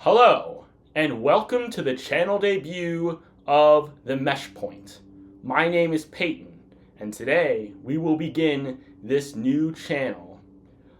Hello, and welcome to the channel debut of the Mesh Point. My name is Peyton, and today we will begin this new channel.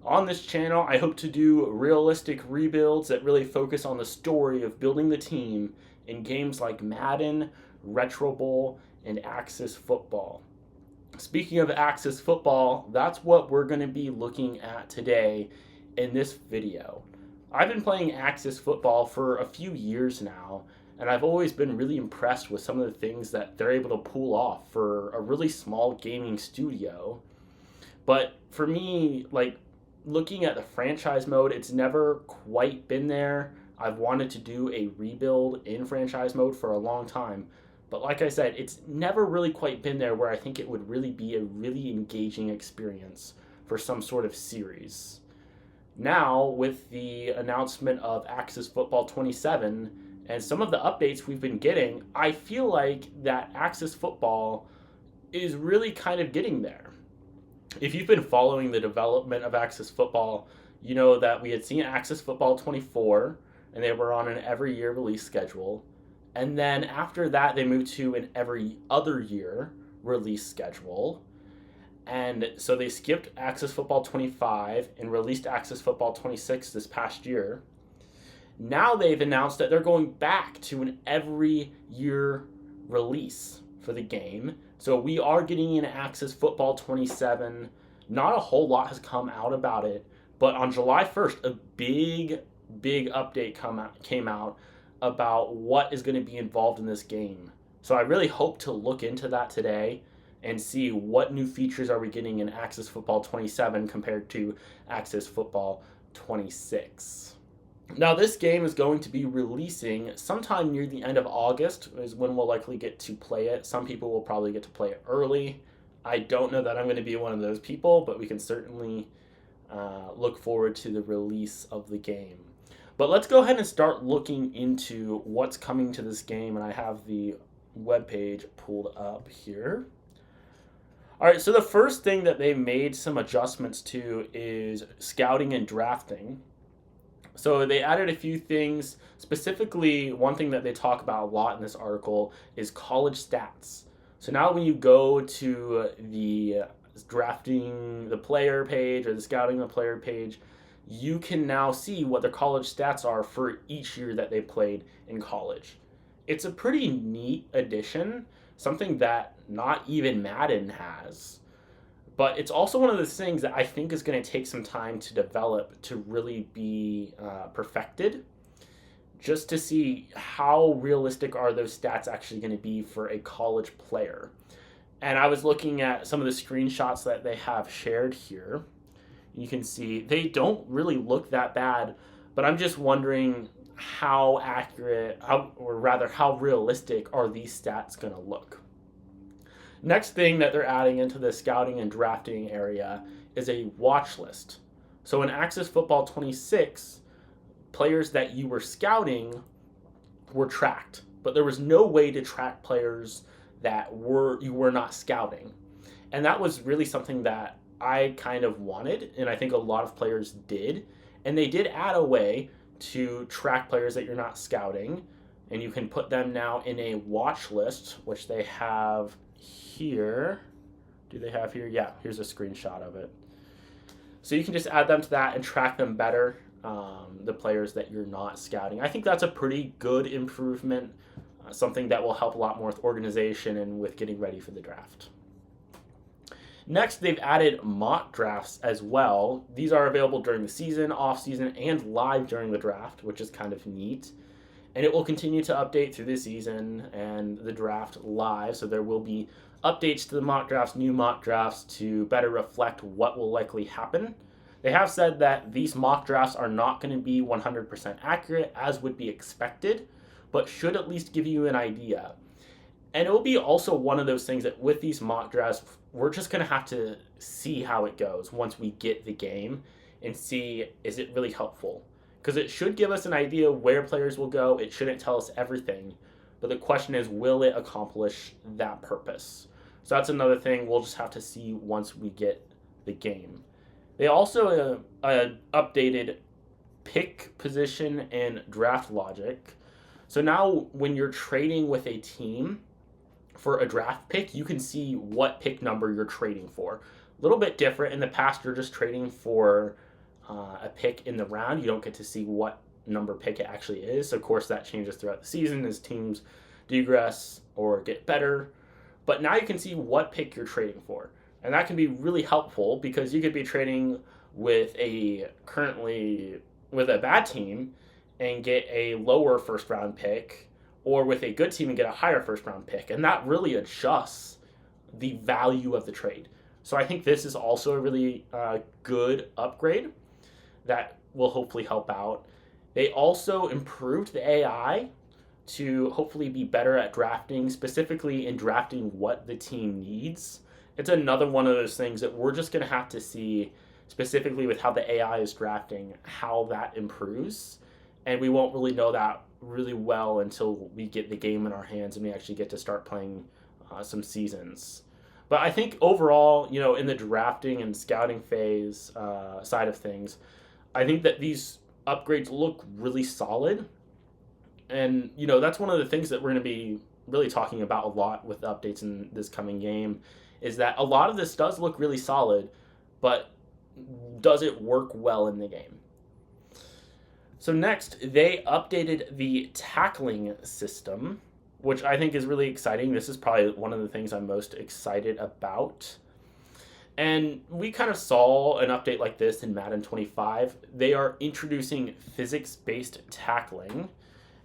On this channel, I hope to do realistic rebuilds that really focus on the story of building the team in games like Madden, Retro Bowl, and Axis Football. Speaking of Axis Football, that's what we're going to be looking at today in this video. I've been playing Axis Football for a few years now, and I've always been really impressed with some of the things that they're able to pull off for a really small gaming studio. But for me, looking at the franchise mode, it's never quite been there. I've wanted to do a rebuild in franchise mode for a long time. But like I said, it's never really quite been there where I think it would really be a really engaging experience for some sort of series. Now, with the announcement of Axis Football 27 and some of the updates we've been getting, I feel like that Axis Football is really kind of getting there. If you've been following the development of Axis Football, you know that we had seen Axis Football 24, and they were on an every year release schedule. And then after that, they moved to an every other year release schedule. And so they skipped Axis Football 25 and released Axis Football 26 this past year. Now they've announced that they're going back to an every year release for the game. So we are getting an Axis Football 27. Not a whole lot has come out about it, but on July 1st, a big update came out about what is going to be involved in this game. So I really hope to look into that today and see what new features are we getting in Axis Football 27 compared to Axis Football 26. Now this game is going to be releasing sometime near the end of August is when we'll likely get to play it. Some people will probably get to play it early. I don't know that I'm going to be one of those people, but we can certainly look forward to the release of the game. But let's go ahead and start looking into what's coming to this game, and I have the webpage pulled up here. All right, so the first thing that they made some adjustments to is scouting and drafting. So they added a few things. Specifically, one thing that they talk about a lot in this article is college stats. So now when you go to the drafting the player page or the scouting the player page, you can now see what their college stats are for each year that they played in college. It's a pretty neat addition, something that not even Madden has. But it's also one of those things that I think is going to take some time to develop to really be perfected, just to see how realistic are those stats actually going to be for a college player. And I was looking at some of the screenshots that they have shared here. You can see they don't really look that bad, but I'm just wondering how accurate, or rather how realistic are these stats going to look. Next thing that they're adding into the scouting and drafting area is a watch list. So in Axis Football 26, players that you were scouting were tracked, but there was no way to track players that you were not scouting. And that was really something that I kind of wanted, and I think a lot of players did. And they did add a way to track players that you're not scouting, and you can put them now in a watch list, which they have here. Do they have here? Yeah, here's a screenshot of it. So you can just add them to that and track them better, the players that you're not scouting. I think that's a pretty good improvement, something that will help a lot more with organization and with getting ready for the draft. Next, they've added mock drafts as well. These are available during the season, off-season, and live during the draft, which is kind of neat. And it will continue to update through the season and the draft live, so there will be updates to the mock drafts, new mock drafts to better reflect what will likely happen. They have said that these mock drafts are not going to be 100% accurate, as would be expected, but should at least give you an idea. And it will be also one of those things that with these mock drafts, we're just going to have to see how it goes once we get the game and see, is it really helpful? Because it should give us an idea where players will go. It shouldn't tell us everything. But the question is, will it accomplish that purpose? So that's another thing we'll just have to see once we get the game. They also updated pick position and draft logic. So now when you're trading with a team for a draft pick, you can see what pick number you're trading for. A little bit different. In the past, you're just trading for a pick in the round. You don't get to see what number pick it actually is. So of course, that changes throughout the season as teams degress or get better. But now you can see what pick you're trading for. And that can be really helpful because you could be trading with a bad team and get a lower first round pick, or with a good team and get a higher first round pick. And that really adjusts the value of the trade. So I think this is also a really good upgrade that will hopefully help out. They also improved the AI to hopefully be better at drafting, specifically in drafting what the team needs. It's another one of those things that we're just going to have to see, specifically with how the AI is drafting, how that improves. And we won't really know that really well until we get the game in our hands and we actually get to start playing some seasons. But I think overall, in the drafting and scouting phase side of things, I think that these upgrades look really solid. And, that's one of the things that we're going to be really talking about a lot with the updates in this coming game, is that a lot of this does look really solid, but does it work well in the game? So next, they updated the tackling system, which I think is really exciting. This is probably one of the things I'm most excited about. And we kind of saw an update like this in Madden 25. They are introducing physics-based tackling,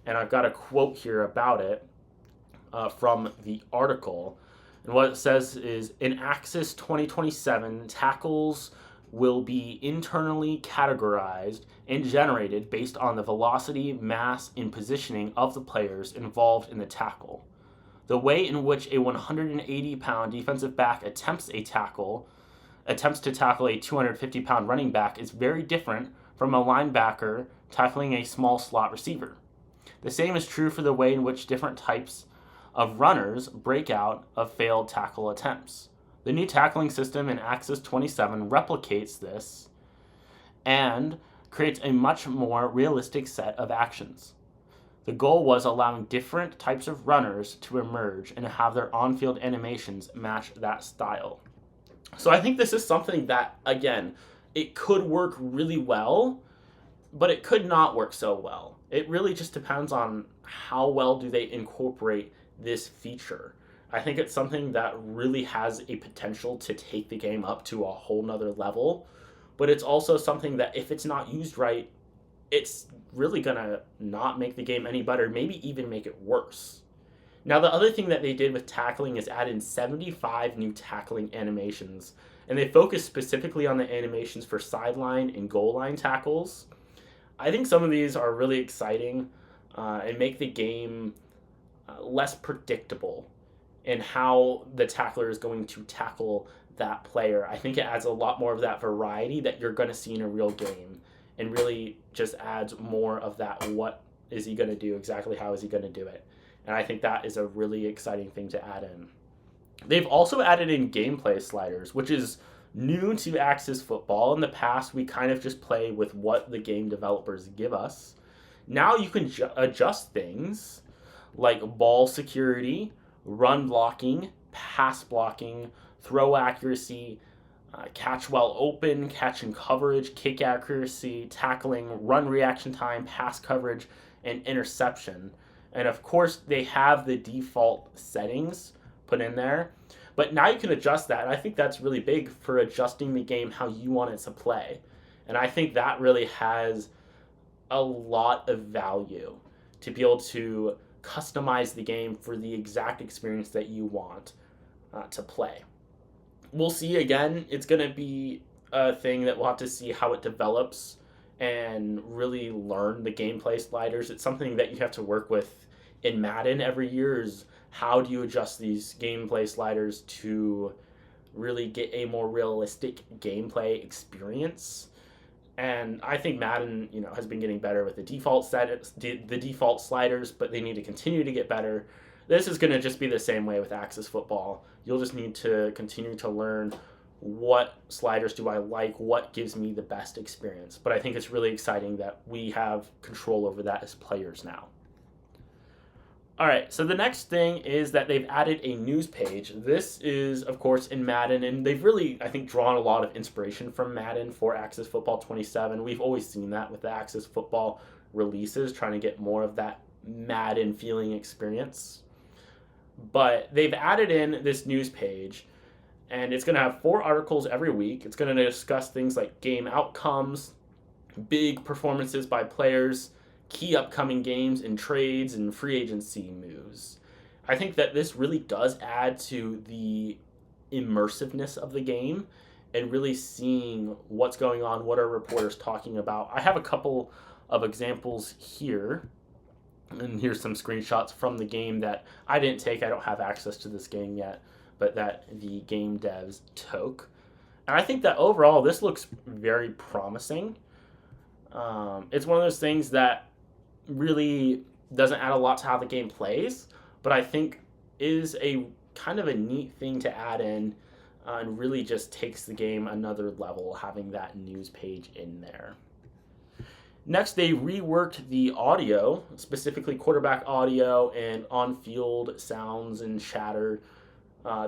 and I've got a quote here about it from the article. And what it says is, in Axis 2027, tackles will be internally categorized and generated based on the velocity, mass, and positioning of the players involved in the tackle. The way in which a 180-pound defensive back attempts to tackle a 250-pound running back is very different from a linebacker tackling a small slot receiver. The same is true for the way in which different types of runners break out of failed tackle attempts. The new tackling system in Axis 27 replicates this and creates a much more realistic set of actions. The goal was allowing different types of runners to emerge and have their on-field animations match that style. So I think this is something that, again, it could work really well, but it could not work so well. It really just depends on how well do they incorporate this feature. I think it's something that really has a potential to take the game up to a whole nother level, but it's also something that if it's not used right, it's really gonna not make the game any better, maybe even make it worse. Now, the other thing that they did with tackling is add in 75 new tackling animations, and they focus specifically on the animations for sideline and goal line tackles. I think some of these are really exciting and make the game less predictable in how the tackler is going to tackle that player. I think it adds a lot more of that variety that you're going to see in a real game, and really just adds more of that, what is he going to do, exactly how is he going to do it. And I think that is a really exciting thing to add in. They've also added in gameplay sliders, which is new to Axis football. In the past, we kind of just play with what the game developers give us. Now you can adjust things like ball security, run blocking, pass blocking, throw accuracy, catch while open, catch and coverage, kick accuracy, tackling, run reaction time, pass coverage, and interception. And of course, they have the default settings put in there, but now you can adjust that. And I think that's really big for adjusting the game how you want it to play. And I think that really has a lot of value to be able to customize the game for the exact experience that you want to play. We'll see. Again, it's going to be a thing that we'll have to see how it develops and really learn the gameplay sliders. It's something that you have to work with in Madden every year, is how do you adjust these gameplay sliders to really get a more realistic gameplay experience. And I think Madden, has been getting better with the default sliders, but they need to continue to get better. This is going to just be the same way with Axis football. You'll just need to continue to learn what sliders do I like, what gives me the best experience. But I think it's really exciting that we have control over that as players now. All right, so the next thing is that they've added a news page. This is, of course, in Madden, and they've really, I think, drawn a lot of inspiration from Madden for Access Football 27. We've always seen that with the Access Football releases, trying to get more of that Madden feeling experience. But they've added in this news page, and it's going to have 4 articles every week. It's going to discuss things like game outcomes, big performances by players, key upcoming games and trades, and free agency moves. I think that this really does add to the immersiveness of the game and really seeing what's going on, what are reporters talking about. I have a couple of examples here, and here's some screenshots from the game that I didn't take. I don't have access to this game yet, but that the game devs took. And I think that overall this looks very promising. It's one of those things that really doesn't add a lot to how the game plays, but I think is a kind of a neat thing to add in, and really just takes the game another level having that news page in there. Next, they reworked the audio, specifically quarterback audio and on-field sounds and chatter.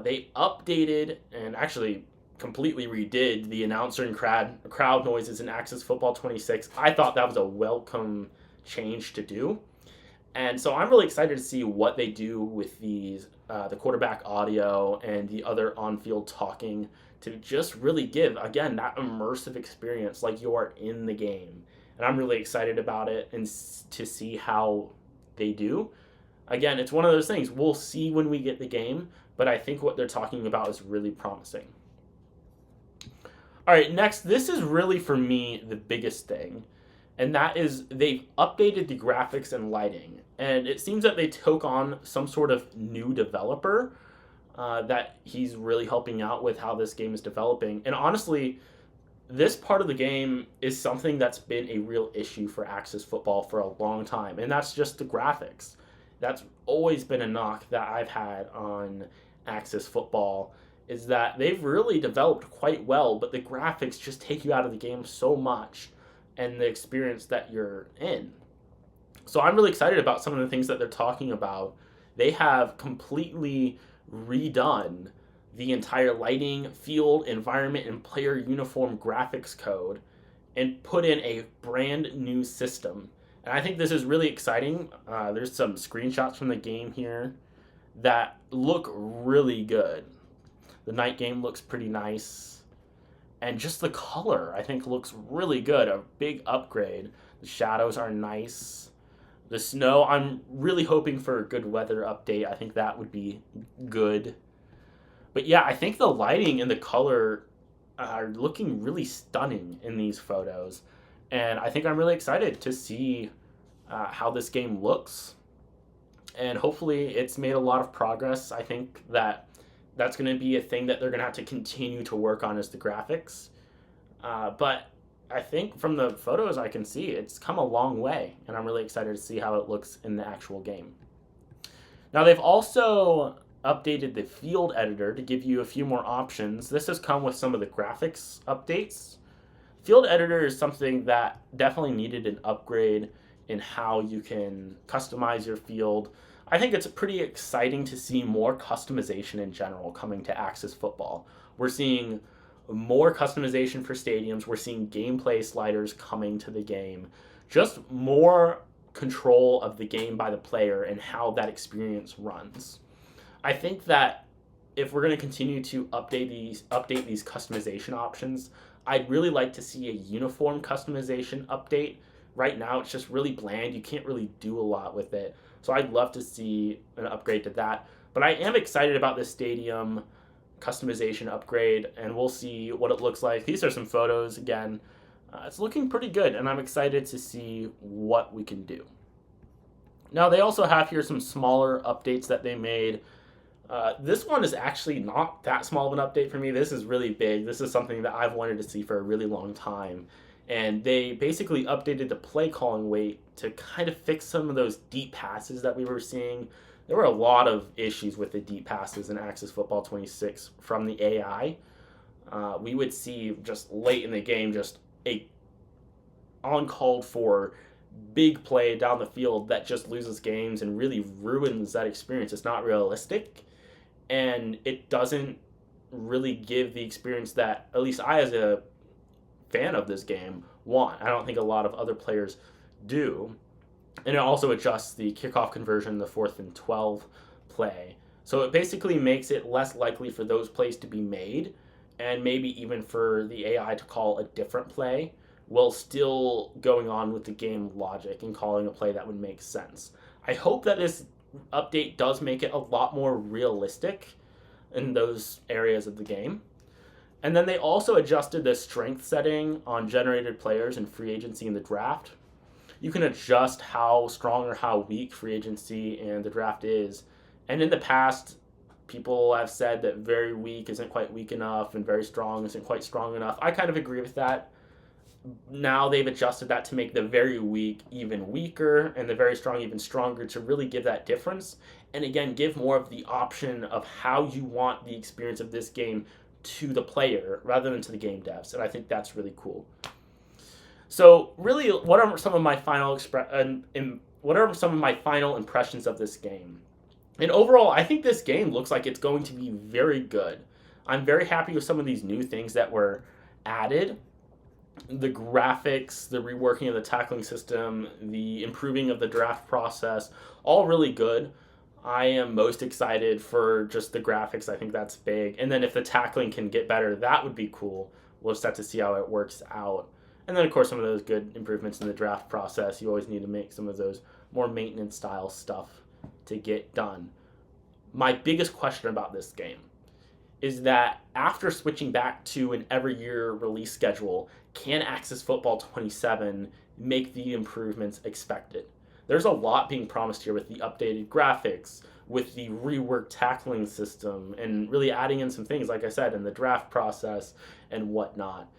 They updated and actually completely redid the announcer and crowd noises in Access Football 26. I thought that was a welcome change to do. And so I'm really excited to see what they do with these, the quarterback audio and the other on-field talking to just really give, again, that immersive experience like you are in the game. And I'm really excited about it and to see how they do. Again, it's one of those things. We'll see when we get the game, but I think what they're talking about is really promising. All right, next, this is really, for me, the biggest thing. And that is they've updated the graphics and lighting. And it seems that they took on some sort of new developer that he's really helping out with how this game is developing. And honestly, this part of the game is something that's been a real issue for Access Football for a long time. And that's just the graphics. That's always been a knock that I've had on Access Football, is that they've really developed quite well, but the graphics just take you out of the game so much and the experience that you're in. So I'm really excited about some of the things that they're talking about. They have completely redone the entire lighting, field, environment, and player uniform graphics code and put in a brand new system. And I think this is really exciting. There's some screenshots from the game here that look really good. The night game looks pretty nice. And just the color, I think, looks really good. A big upgrade. The shadows are nice. The snow, I'm really hoping for a good weather update. I think that would be good. But yeah, I think the lighting and the color are looking really stunning in these photos. And I think I'm really excited to see how this game looks. And hopefully it's made a lot of progress. I think that's going to be a thing that they're going to have to continue to work on, is the graphics. But I think from the photos I can see, it's come a long way, and I'm really excited to see how it looks in the actual game. Now, they've also updated the field editor to give you a few more options. This has come with some of the graphics updates. Field editor is something that definitely needed an upgrade in how you can customize your field. I think it's pretty exciting to see more customization in general coming to Access Football. We're seeing more customization for stadiums. We're seeing gameplay sliders coming to the game. Just more control of the game by the player and how that experience runs. I think that if we're going to continue to update these customization options, I'd really like to see a uniform customization update. Right now, it's just really bland. You can't really do a lot with it. So I'd love to see an upgrade to that. But I am excited about this stadium customization upgrade, and we'll see what it looks like. These are some photos again. It's looking pretty good, and I'm excited to see what we can do. Now, they also have here some smaller updates that they made. This one is actually not that small of an update for me. This is really big. This is something that I've wanted to see for a really long time. And they basically updated the play calling weight to kind of fix some of those deep passes that we were seeing. There were a lot of issues with the deep passes in Access Football 26 from the AI. we would see just late in the game just a uncalled for big play down the field that just loses games and really ruins that experience. It's not realistic, and it doesn't really give the experience that at least I, as a fan of this game, want. I don't think a lot of other players do. And it also adjusts the kickoff conversion, the 4th and 12 play. So it basically makes it less likely for those plays to be made, and maybe even for the AI to call a different play while still going on with the game logic and calling a play that would make sense. I hope that this update does make it a lot more realistic in those areas of the game. And then they also adjusted the strength setting on generated players in free agency and the draft. You can adjust how strong or how weak free agency and the draft is. And in the past, people have said that very weak isn't quite weak enough and very strong isn't quite strong enough. I kind of agree with that. Now they've adjusted that to make the very weak even weaker and the very strong even stronger, to really give that difference. And again, give more of the option of how you want the experience of this game to the player rather than to the game devs. And I think that's really cool. So really, what are some of my final impressions of this game? And overall, I think this game looks like it's going to be very good. I'm very happy with some of these new things that were added. The graphics, the reworking of the tackling system, the improving of the draft process, all really good. I am most excited for just the graphics. I think that's big. And then if the tackling can get better, that would be cool. We'll just have to see how it works out. And then, of course, some of those good improvements in the draft process. You always need to make some of those more maintenance-style stuff to get done. My biggest question about this game is that after switching back to an every-year release schedule, can Access Football 27 make the improvements expected? There's a lot being promised here with the updated graphics, with the reworked tackling system, and really adding in some things, like I said, in the draft process and whatnot.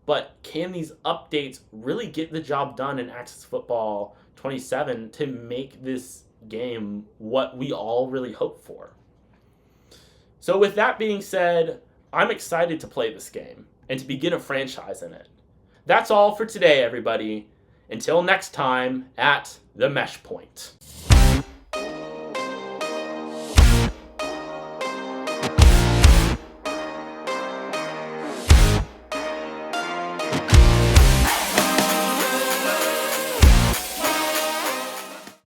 But can these updates really get the job done in Access Football 27 to make this game what we all really hope for? So with that being said, I'm excited to play this game and to begin a franchise in it. That's all for today, everybody. Until next time at the Mesh Point.